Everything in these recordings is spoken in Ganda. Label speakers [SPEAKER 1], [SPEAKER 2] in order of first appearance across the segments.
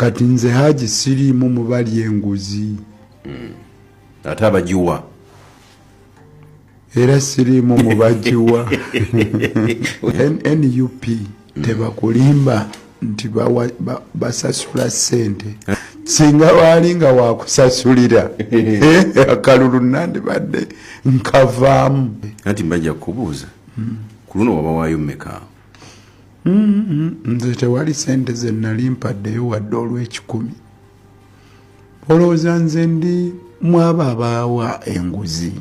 [SPEAKER 1] kati nze Haji siriimu mubali enguzi
[SPEAKER 2] ate abagiwa
[SPEAKER 1] era siriimu mubagiwa NUP tebakulimba nti basasula ssente singa walinga wakusasulira akalulu nandibadde nkavaamu
[SPEAKER 2] anti mbajja kubuuza ku luno waba waayo mmeka
[SPEAKER 1] nze tewali ssente ze nali mpaddeyo wadde olw'ekikumi olowooza nze ndi mwaba abaawa enguzi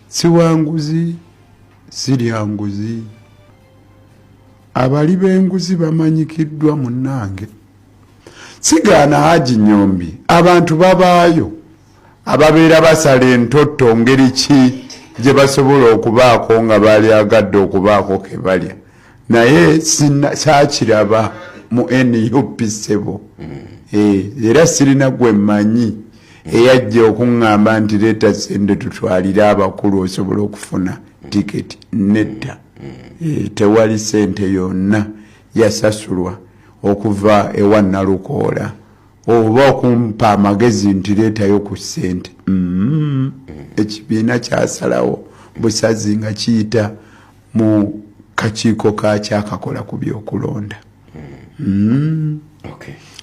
[SPEAKER 1] si wanguzi sirya nguzi abali b'enguzi bamanyikiddwa munnange sigaana Haji Nyombi abantu babaayo ababeera basala entotto ngeri ki gye basobola okubaako nga baali agadde okubaako ke balya naye kyakiraba mu NUP ssebo era sirina gwe mmanyi eyajja okuŋŋamba nti leeta sente tutwalire abakulu osobola okufuna tiketi nedda tewali sente yonna yasasulwa okuva ewa Nalukoola oba okumpa amagezi nti leetayo ku ssente ekibiina kyasalawo busazi nga kiyita mu kakiiko kakyakakola ku byokulonda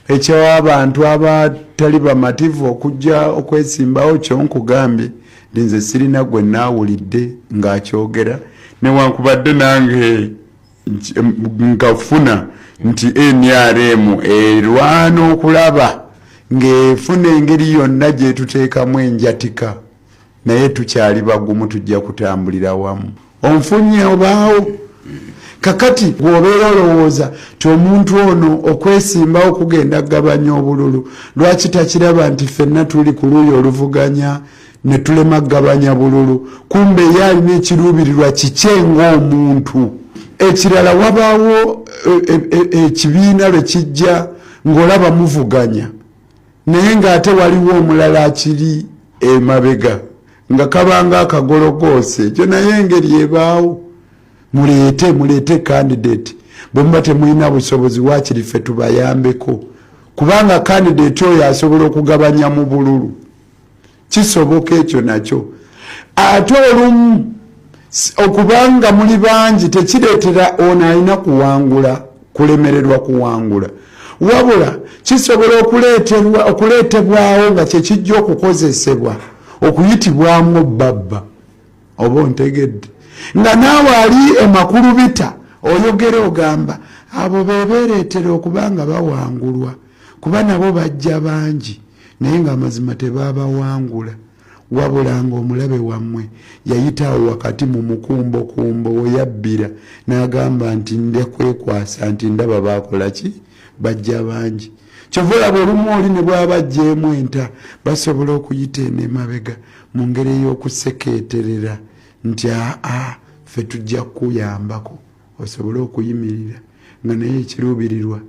[SPEAKER 1] ekyo abantu abatali bamativu okujja okwesimbawo kyonkugambye nze sirina gwe naawulidde ng'akyogera newankubadde nange nkafuna nti NRM erwana okulaba ng'efuna engeri yonna gye tuteekamu enjatika naye tukyali bagumu tujja kutambulira wamu onfunye obaawo kakati bw'obeera olowooza ti omuntu ono okwesimbawo kugenda kugabanya obululu lwaki takiraba nti ffenna tuli ku luuyi oluvuganya ne tulema kugabanya bululu kumbe ye alina ekiruubirirwa kikye ng'omuntu ekirala wabaawo ekibiina lwe kijja ng'olaba muvuganya naye ng'ate waliwo omulala akiri emabega nga kabanga akagologoose ekyo naye engeri ebaawo muleete candidate bwe muba temulina busobozi waakiri ffe tubayambeko kubanga candidate oyo asobola okugabanya mu bululu kisoboka ekyo nakyo ate olumu okubanga muli bangi tekireetera ono alina kuwangula kulemererwa kuwangula wabula kisobola okuleetebwawo nga kyekijja okukozesebwa okuyitibwamu babba oba ontegedde nga naawe ali emakulubita oyogera ogamba abo bebeereetera okubanga bawangulwa kuba nabo bajja bangi naye ng'amazima tebabawangula wabula ng'omulabe wammwe yayitawo wakati mu mukumbokumbo weyabbira n'agamba nti ndekwekwasa nti ndaba baakola ki bajja bangi kyova olaba olumu oli ne bwaba bajjeemu enta basobola okuyita enemabega mu ngeri ey'okusekeeterera nti ffe tujja kukuyambako osobole okuyimirira nga naye ekiruubirirwa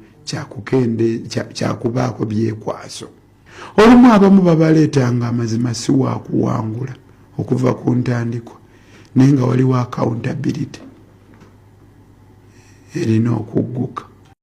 [SPEAKER 1] kyakubaako byekwaso olumu abamu babaleetanga amazima si waakuwangula okuva ku ntandikwa naye nga waliwo accountability erina okugguka